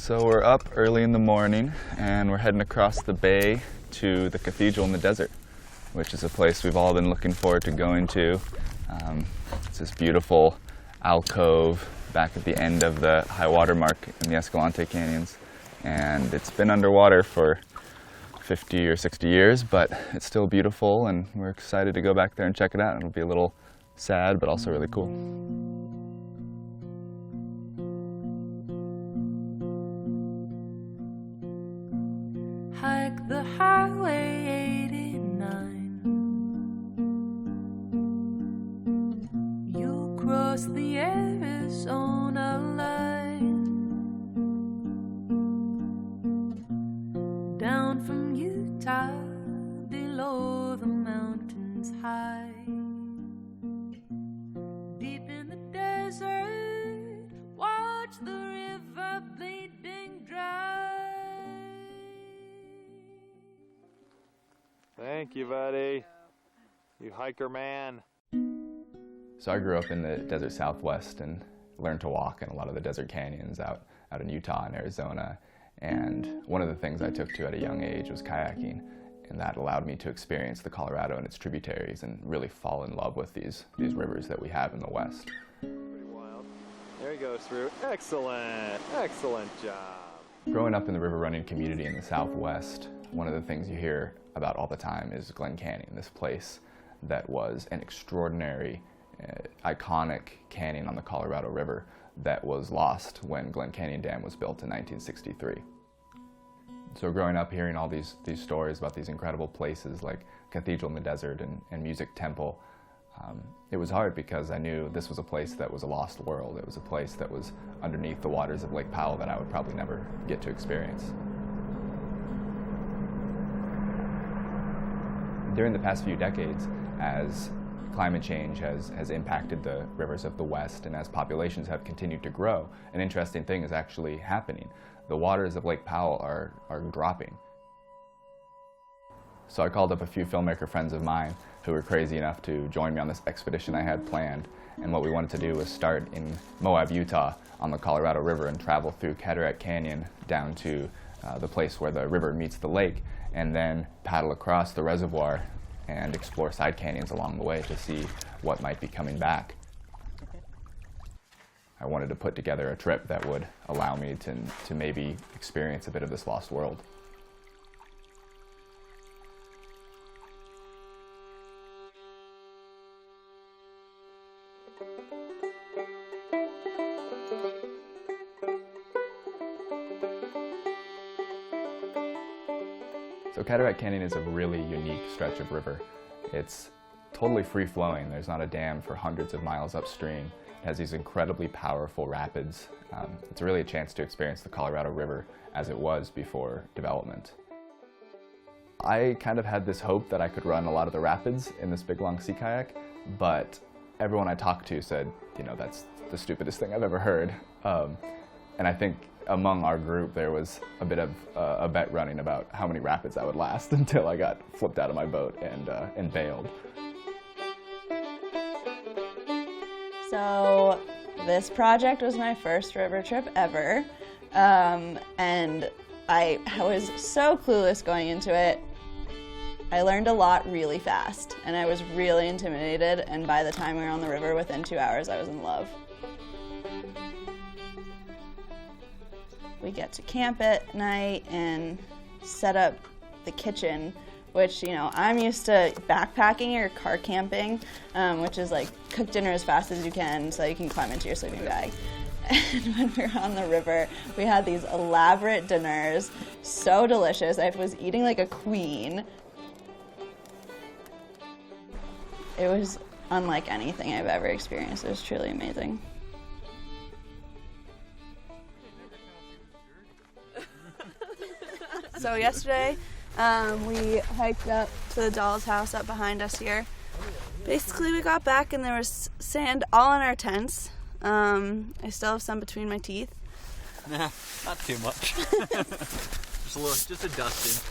So we're up early in the morning and we're heading across the bay to the cathedral in the desert, which is a place we've all been looking forward to going to. It's this beautiful alcove back at the end of the high water mark in the Escalante Canyons, and it's been underwater for 50 or 60 years, but it's still beautiful and we're excited to go back there and check it out. It'll be a little sad but also really cool. Hike the highway 89. You'll cross the Arizona line. Down from Utah, below the mountains high. Deep in the desert, watch the river bleeding dry. Thank you, buddy. You hiker man. So I grew up in the desert Southwest and learned to walk in a lot of the desert canyons out in Utah and Arizona. And one of the things I took to at a young age was kayaking, and that allowed me to experience the Colorado and its tributaries and really fall in love with these rivers that we have in the West. Pretty wild. There he goes through. Excellent, excellent job. Growing up in the river running community in the Southwest, one of the things you hear about all the time is Glen Canyon, this place that was an extraordinary, iconic canyon on the Colorado River that was lost when Glen Canyon Dam was built in 1963. So growing up hearing all these stories about these incredible places like Cathedral in the Desert and Music Temple, it was hard because I knew this was a place that was a lost world. It was a place that was underneath the waters of Lake Powell that I would probably never get to experience. During the past few decades, as climate change has impacted the rivers of the West and as populations have continued to grow, an interesting thing is actually happening. The waters of Lake Powell are dropping. So I called up a few filmmaker friends of mine who were crazy enough to join me on this expedition I had planned. And what we wanted to do was start in Moab, Utah on the Colorado River and travel through Kayak Canyon down to the place where the river meets the lake, and then paddle across the reservoir and explore side canyons along the way to see what might be coming back. I wanted to put together a trip that would allow me to maybe experience a bit of this lost world. So Kayak Canyon is a really unique stretch of river. It's totally free-flowing. There's not a dam for hundreds of miles upstream. It has these incredibly powerful rapids. It's really a chance to experience the Colorado River as it was before development. I kind of had this hope that I could run a lot of the rapids in this big long sea kayak, but everyone I talked to said, you know, that's the stupidest thing I've ever heard. And I think among our group there was a bit of a bet running about how many rapids I would last until I got flipped out of my boat and bailed. So this project was my first river trip ever, and I was so clueless going into it. I learned a lot really fast, and I was really intimidated, and by the time we were on the river, within 2 hours, I was in love. We get to camp at night and set up the kitchen, which, you know, I'm used to backpacking or car camping, which is like cook dinner as fast as you can so you can climb into your sleeping bag. And when we were on the river, we had these elaborate dinners, so delicious. I was eating like a queen. It was unlike anything I've ever experienced. It was truly amazing. So yesterday, we hiked up to the doll's house up behind us here. Basically, we got back and there was sand all in our tents. I still have some between my teeth. Nah, not too much. just a dusting.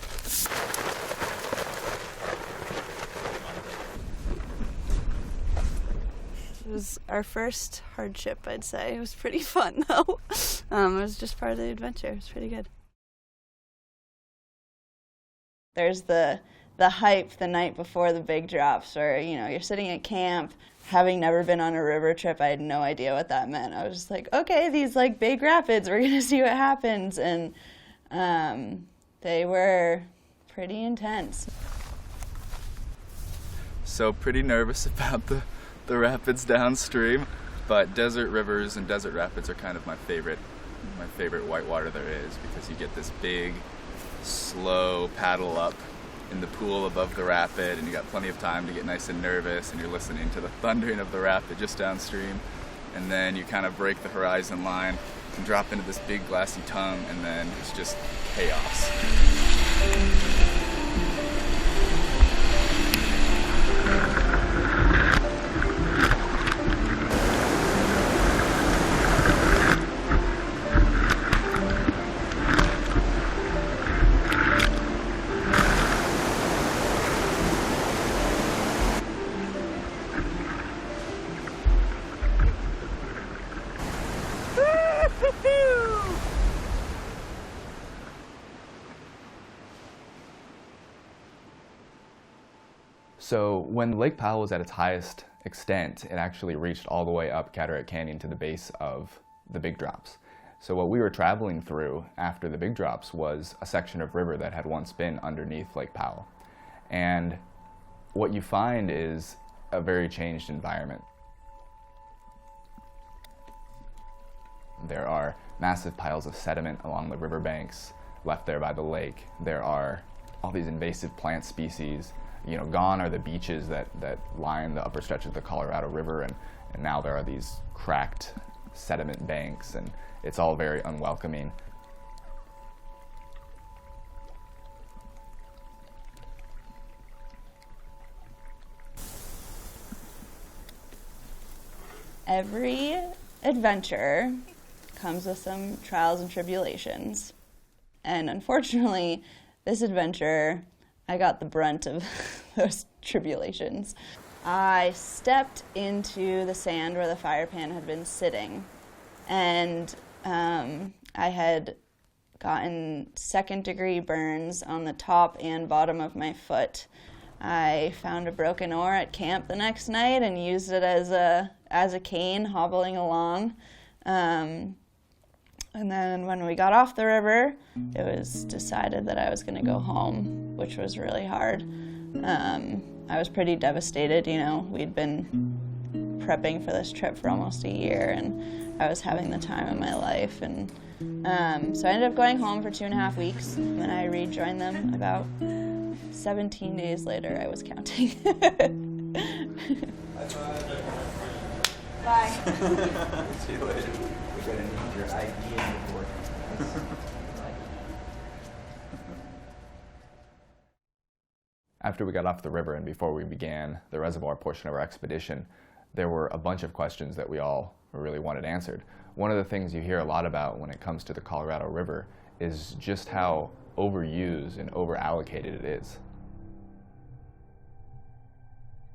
It was our first hardship, I'd say. It was pretty fun, though. It was just part of the adventure. It was pretty good. There's the hype the night before the big drops where, you know, you're sitting at camp. Having never been on a river trip, I had no idea what that meant. I was just like, okay, these like big rapids, we're gonna see what happens. And they were pretty intense. So pretty nervous about the rapids downstream, but desert rivers and desert rapids are kind of my favorite whitewater there is, because you get this big, slow paddle up in the pool above the rapid, and you got plenty of time to get nice and nervous, and you're listening to the thundering of the rapid just downstream, and then you kind of break the horizon line and drop into this big glassy tongue, and then it's just chaos. So when Lake Powell was at its highest extent, it actually reached all the way up Cataract Canyon to the base of the big drops. So what we were traveling through after the big drops was a section of river that had once been underneath Lake Powell. And what you find is a very changed environment. There are massive piles of sediment along the riverbanks left there by the lake. There are all these invasive plant species. You know, gone are the beaches that line the upper stretch of the Colorado River, and now there are these cracked sediment banks, and it's all very unwelcoming. Every adventure comes with some trials and tribulations. And unfortunately, this adventure, I got the brunt of those tribulations. I stepped into the sand where the fire pan had been sitting, and I had gotten second-degree burns on the top and bottom of my foot. I found a broken oar at camp the next night and used it as a cane hobbling along. And then when we got off the river, it was decided that I was going to go home, which was really hard. I was pretty devastated, you know. We'd been prepping for this trip for almost a year, and I was having the time of my life. And so I ended up going home for 2.5 weeks, and I rejoined them about 17 days later. I was counting. Bye. See you later. You're gonna need your ID and your board. After we got off the river and before we began the reservoir portion of our expedition, there were a bunch of questions that we all really wanted answered. One of the things you hear a lot about when it comes to the Colorado River is just how overused and overallocated it is.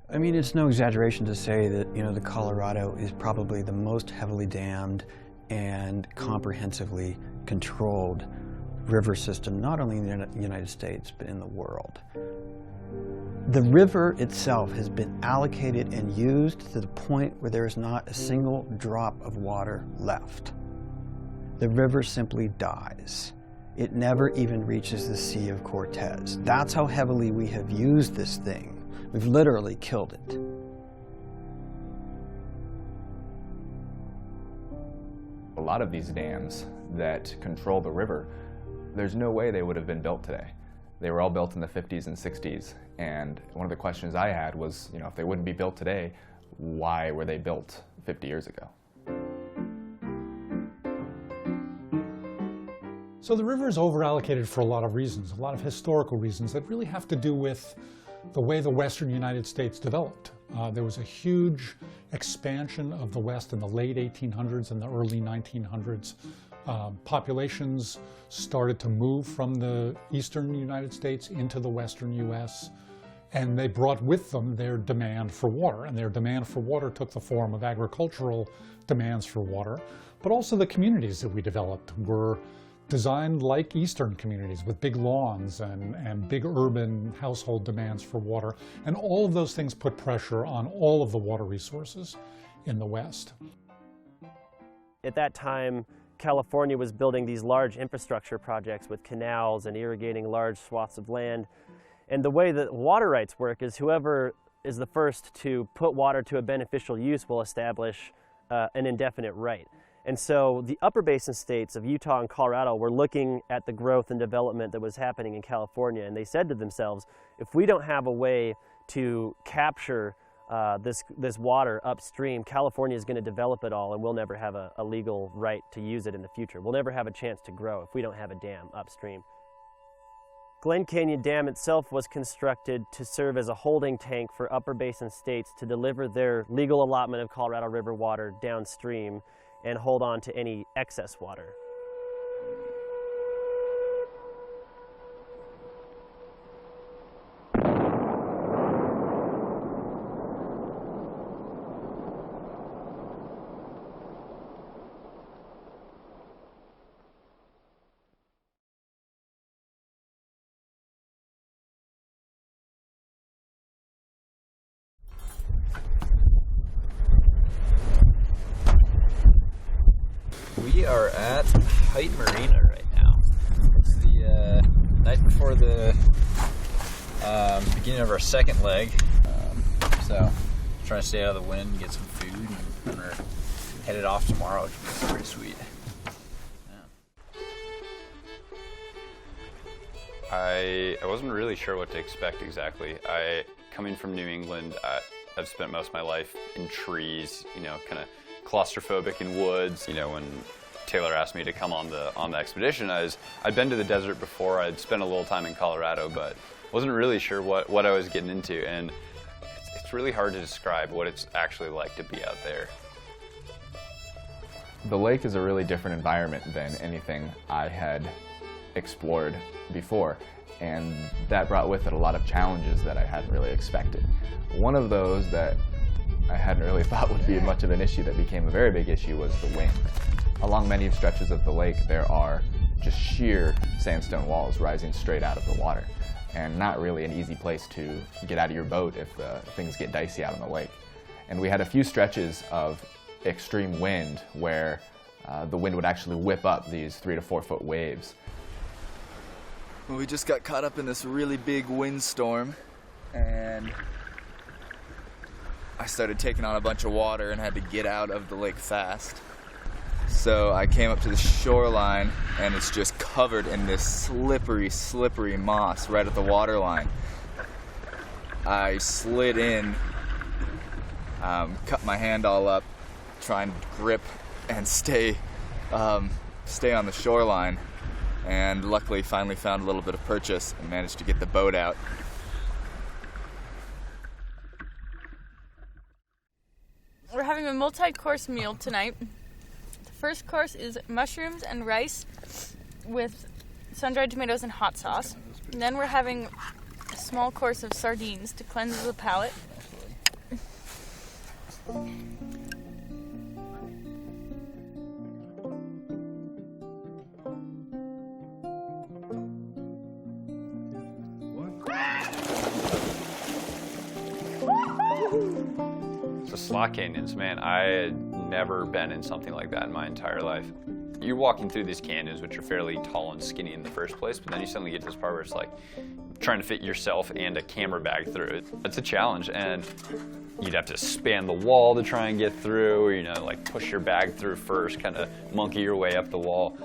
I mean, it's no exaggeration to say that, you know, the Colorado is probably the most heavily dammed and comprehensively controlled river system, not only in the United States, but in the world. The river itself has been allocated and used to the point where there is not a single drop of water left. The river simply dies. It never even reaches the Sea of Cortez. That's how heavily we have used this thing. We've literally killed it. A lot of these dams that control the river, there's no way they would have been built today. They were all built in the 50s and 60s, and one of the questions I had was, you know, if they wouldn't be built today, why were they built 50 years ago? So the river is overallocated for a lot of reasons, a lot of historical reasons that really have to do with the way the western United States developed. There was a huge expansion of the West in the late 1800s and the early 1900s. Populations started to move from the eastern United States into the western US, And they brought with them their demand for water, and their demand for water took the form of agricultural demands for water, but also the communities that we developed were designed like Eastern communities with big lawns and big urban household demands for water. And all of those things put pressure on all of the water resources in the West. At that time, California was building these large infrastructure projects with canals and irrigating large swaths of land. And the way that water rights work is whoever is the first to put water to a beneficial use will establish an indefinite right. And so the upper basin states of Utah and Colorado were looking at the growth and development that was happening in California, and they said to themselves, if we don't have a way to capture this water upstream, California is going to develop it all, and we'll never have a legal right to use it in the future. We'll never have a chance to grow if we don't have a dam upstream. Glen Canyon Dam itself was constructed to serve as a holding tank for upper basin states to deliver their legal allotment of Colorado River water downstream and hold on to any excess water. We are at Height Marina right now. It's the night before the beginning of our second leg. So trying to stay out of the wind, get some food, and we're headed off tomorrow, which will be pretty sweet. I wasn't really sure what to expect exactly. Coming from New England, I've spent most of my life in trees, you know, kind of claustrophobic in woods. You know, when Taylor asked me to come on the expedition, I'd been to the desert before. I'd spent a little time in Colorado, but wasn't really sure what I was getting into. And it's really hard to describe what it's actually like to be out there. The lake is a really different environment than anything I had explored before, and that brought with it a lot of challenges that I hadn't really expected. One of those that I hadn't really thought would be much of an issue that became a very big issue was the wind. Along many stretches of the lake, there are just sheer sandstone walls rising straight out of the water, and not really an easy place to get out of your boat if things get dicey out on the lake. And we had a few stretches of extreme wind where the wind would actually whip up these 3 to 4 foot waves. Well, we just got caught up in this really big windstorm, and I started taking on a bunch of water and had to get out of the lake fast. So I came up to the shoreline, and it's just covered in this slippery, slippery moss right at the water line. I slid in, cut my hand all up, trying to grip and stay on the shoreline, and luckily finally found a little bit of purchase and managed to get the boat out. We're having a multi-course meal tonight. The first course is mushrooms and rice with sun-dried tomatoes and hot sauce. And then we're having a small course of sardines to cleanse the palate. The slot canyons, man, I had never been in something like that in my entire life. You're walking through these canyons, which are fairly tall and skinny in the first place, but then you suddenly get to this part where it's like trying to fit yourself and a camera bag through it. It's a challenge, and you'd have to span the wall to try and get through, or, you know, like push your bag through first, kind of monkey your way up the wall.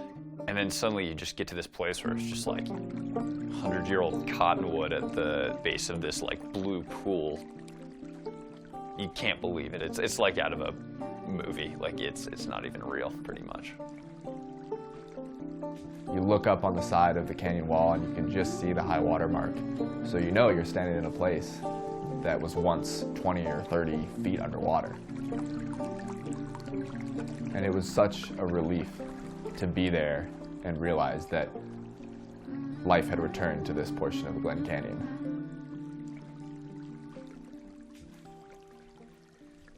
And then suddenly you just get to this place where it's just like 100-year-old cottonwood at the base of this like blue pool. You can't believe it. It's like out of a movie. Like it's not even real, pretty much. You look up on the side of the canyon wall and you can just see the high water mark. So you know you're standing in a place that was once 20 or 30 feet underwater. And it was such a relief to be there and realize that life had returned to this portion of Glen Canyon.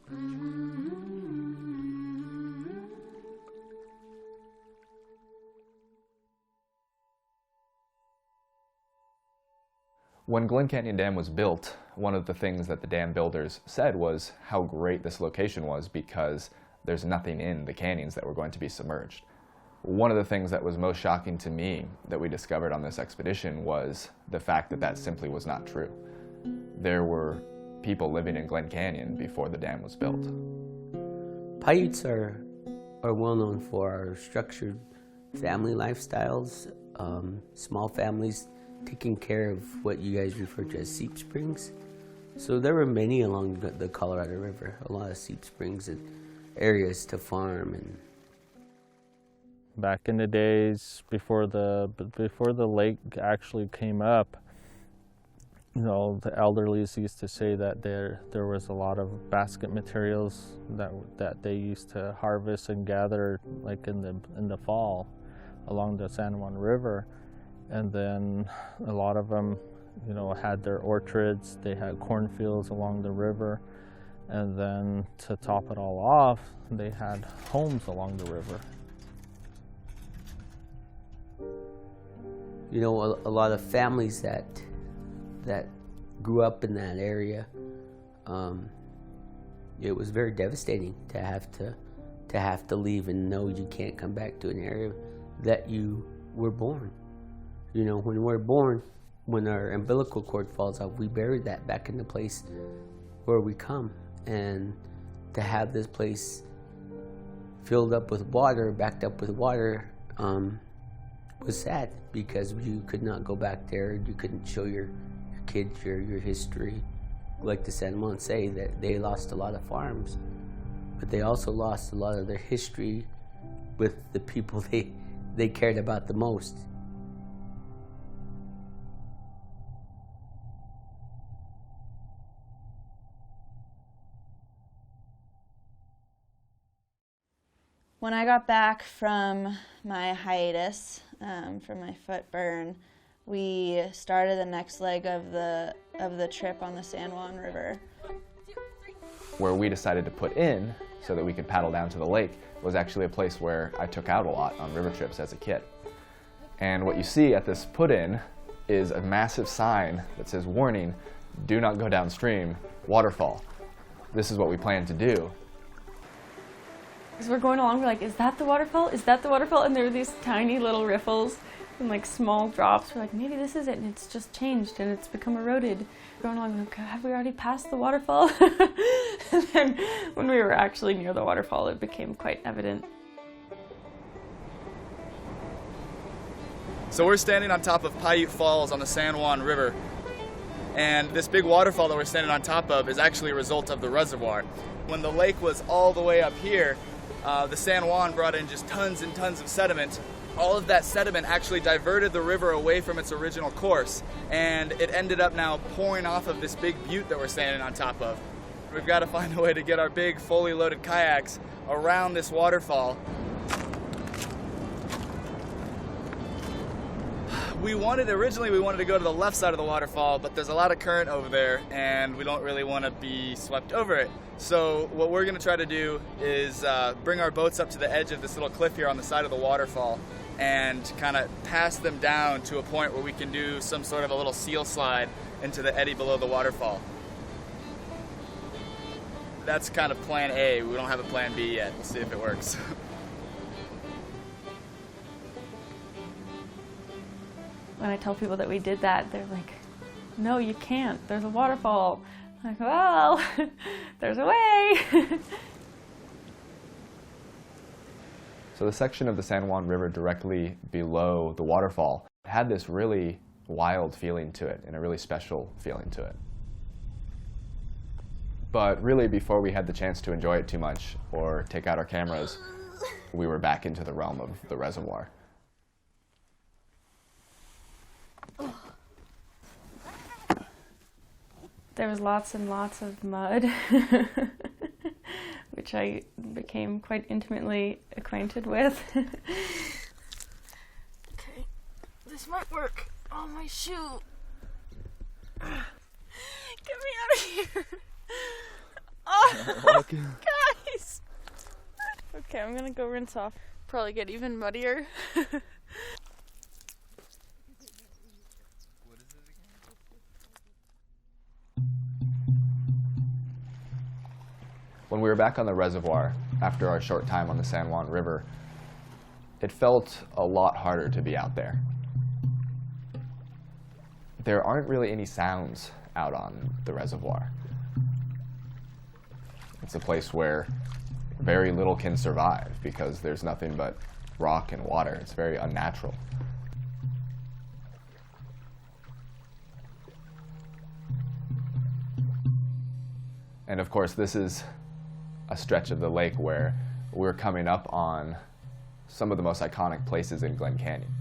When Glen Canyon Dam was built, one of the things that the dam builders said was how great this location was because there's nothing in the canyons that were going to be submerged. One of the things that was most shocking to me that we discovered on this expedition was the fact that that simply was not true. There were people living in Glen Canyon before the dam was built. Paiutes are well known for our structured family lifestyles, small families taking care of what you guys refer to as seep springs. So there were many along the Colorado River, a lot of seep springs and areas to farm. And back in the days before the lake actually came up, you know, the elderlies used to say that there was a lot of basket materials that they used to harvest and gather, like in the fall, along the San Juan River, and then a lot of them, you know, had their orchards. They had cornfields along the river, and then to top it all off, they had homes along the river. You know, a lot of families that grew up in that area, it was very devastating to have to leave and know you can't come back to an area that you were born. You know, when we're born, when our umbilical cord falls off, we bury that back in the place where we come. And to have this place filled up with water, backed up with water, was sad because you could not go back there. You couldn't show your kids your history. Like the San Juan say, that they lost a lot of farms, but they also lost a lot of their history with the people they cared about the most. When I got back from my hiatus, from my foot burn, we started the next leg of the trip on the San Juan River. Where we decided to put in, so that we could paddle down to the lake, was actually a place where I took out a lot on river trips as a kid. And what you see at this put-in is a massive sign that says, "Warning, do not go downstream, waterfall." This is what we plan to do. As we're going along, we're like, is that the waterfall? Is that the waterfall? And there are these tiny little riffles and like small drops. We're like, maybe this is it, and it's just changed and it's become eroded. Going along, like, have we already passed the waterfall? And then when we were actually near the waterfall, it became quite evident. So we're standing on top of Paiute Falls on the San Juan River. And this big waterfall that we're standing on top of is actually a result of the reservoir. When the lake was all the way up here, the San Juan brought in just tons and tons of sediment. All of that sediment actually diverted the river away from its original course, and it ended up now pouring off of this big butte that we're standing on top of. We've got to find a way to get our big fully loaded kayaks around this waterfall. Originally we wanted to go to the left side of the waterfall, but there's a lot of current over there and we don't really want to be swept over it. So what we're going to try to do is bring our boats up to the edge of this little cliff here on the side of the waterfall and kind of pass them down to a point where we can do some sort of a little seal slide into the eddy below the waterfall. That's kind of plan A. We don't have a plan B yet. We'll see if it works. When I tell people that we did that, they're like, no, you can't. There's a waterfall. I'm like, well, there's a way. So the section of the San Juan River directly below the waterfall had this really wild feeling to it and a really special feeling to it. But really, before we had the chance to enjoy it too much or take out our cameras, we were back into the realm of the reservoir. There was lots and lots of mud, which I became quite intimately acquainted with. Okay, this might work. Oh, my shoe. Get me out of here. Oh. Guys! Okay, I'm gonna go rinse off. Probably get even muddier. When we were back on the reservoir after our short time on the San Juan River, it felt a lot harder to be out there. There aren't really any sounds out on the reservoir. It's a place where very little can survive because there's nothing but rock and water. It's very unnatural. And of course, this is a stretch of the lake where we're coming up on some of the most iconic places in Glen Canyon.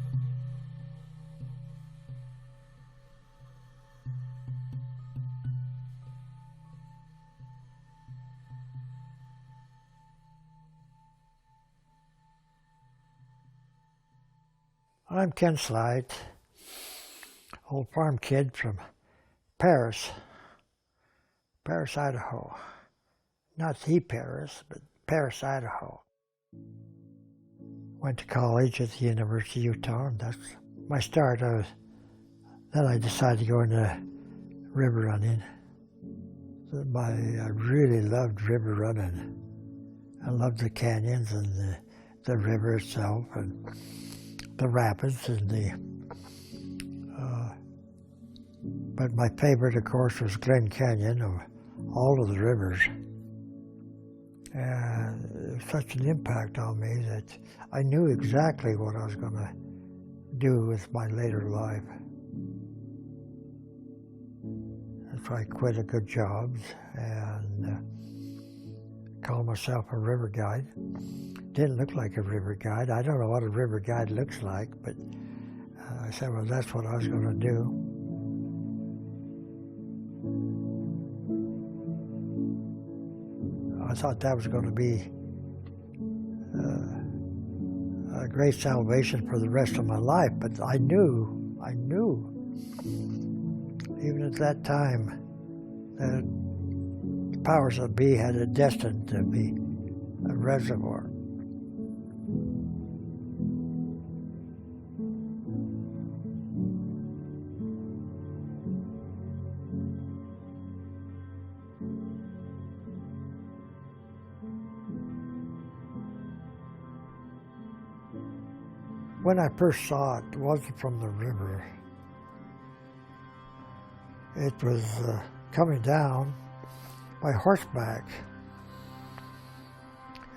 I'm Ken Slide, old farm kid from Paris, Idaho. Not the Paris, but Paris, Idaho. Went to college at the University of Utah, and that's my start. Then I decided to go into river running. I really loved river running. I loved the canyons and the river itself, and the rapids, and but my favorite, of course, was Glen Canyon of all of the rivers. And it was such an impact on me that I knew exactly what I was going to do with my later life. So I quit a good job and called myself a river guide. Didn't look like a river guide. I don't know what a river guide looks like, but I said, well, that's what I was going to do. I thought that was going to be a great salvation for the rest of my life, but I knew, even at that time, that the powers that be had it destined to be a reservoir. When I first saw it, it wasn't from the river. It was coming down by horseback.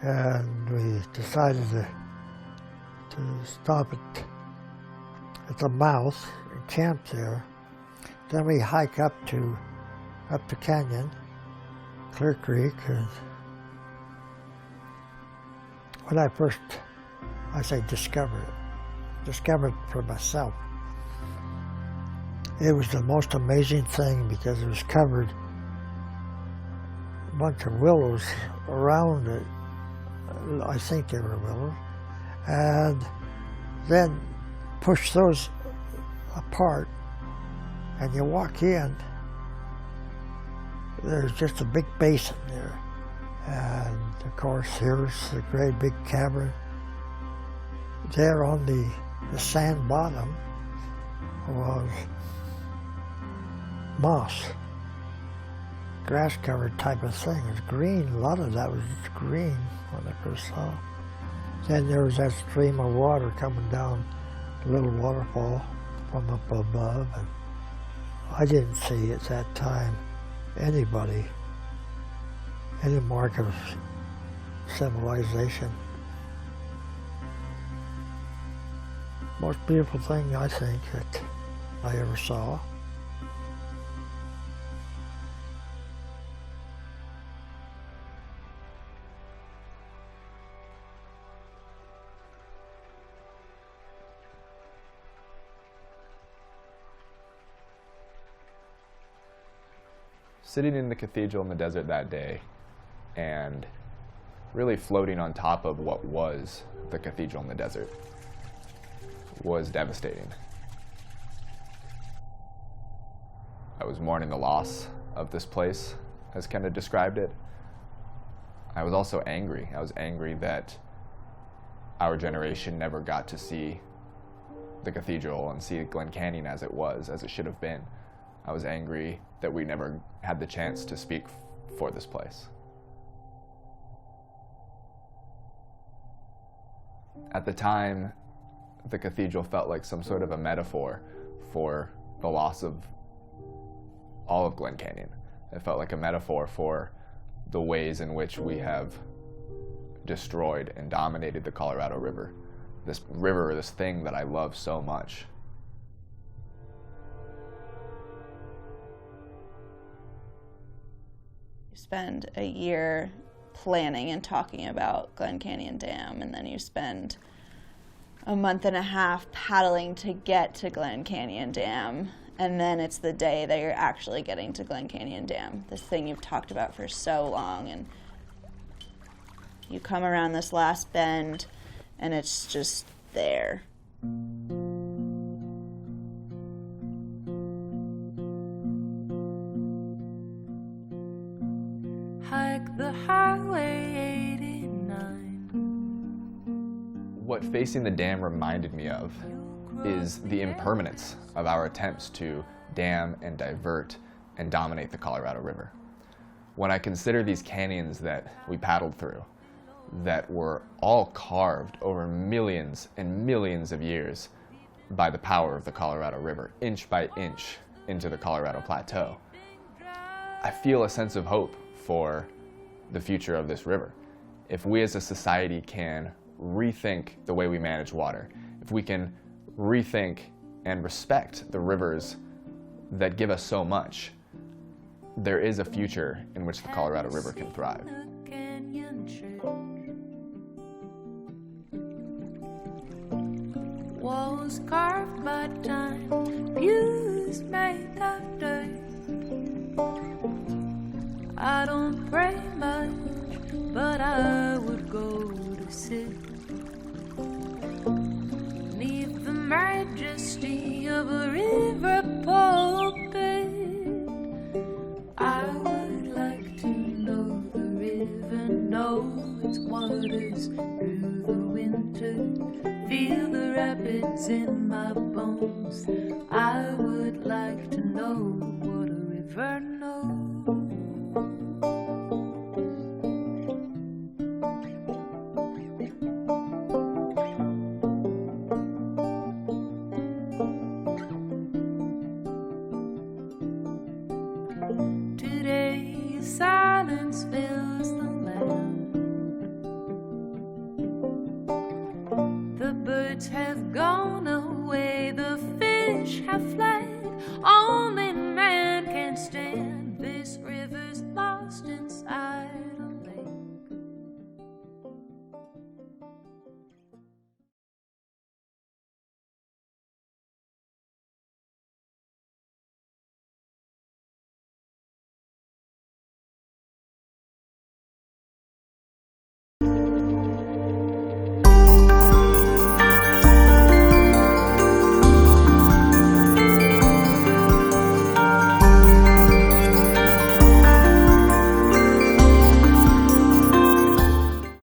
And we decided to stop at the mouth and camp there. Then we hike up the canyon, Clear Creek. And when I first, discovered it for myself. It was the most amazing thing because it was covered a bunch of willows around it. I think they were willows. And then push those apart and you walk in, there's just a big basin there. And of course, here's the great big cavern. There on the sand bottom was moss, grass-covered type of thing. It was green. A lot of that was green when I first saw it. Then there was that stream of water coming down, a little waterfall from up above. And I didn't see at that time any mark of civilization. Most beautiful thing, I think, that I ever saw. Sitting in the cathedral in the desert that day and really floating on top of what was the cathedral in the desert was devastating. I was mourning the loss of this place, as Ken had described it, I was also angry. I was angry that our generation never got to see the cathedral and see Glen Canyon as it should have been. I was angry that we never had the chance to speak for this place. At the time, the cathedral felt like some sort of a metaphor for the loss of all of Glen Canyon. It felt like a metaphor for the ways in which we have destroyed and dominated the Colorado River. This river, this thing that I love so much. You spend a year planning and talking about Glen Canyon Dam, and then you spend a month and a half paddling to get to Glen Canyon Dam, and then it's the day that you're actually getting to Glen Canyon Dam, this thing you've talked about for so long, and you come around this last bend and it's just there. Hike the highway 89. What facing the dam reminded me of is the impermanence of our attempts to dam and divert and dominate the Colorado River. When I consider these canyons that we paddled through, that were all carved over millions and millions of years by the power of the Colorado River, inch by inch into the Colorado Plateau, I feel a sense of hope for the future of this river. If we as a society can rethink the way we manage water, if we can rethink and respect the rivers that give us so much, there is a future in which the Colorado River can thrive. Walls carved by time, pews made of dirt. I don't pray much, but I would go to sit neath the majesty of a river pulpit. I would like to know the river, know its waters through the winter, feel the rapids in my bones. I would like to know what a river knows. Today silence fills the land. The birds have gone away, the fish have flown.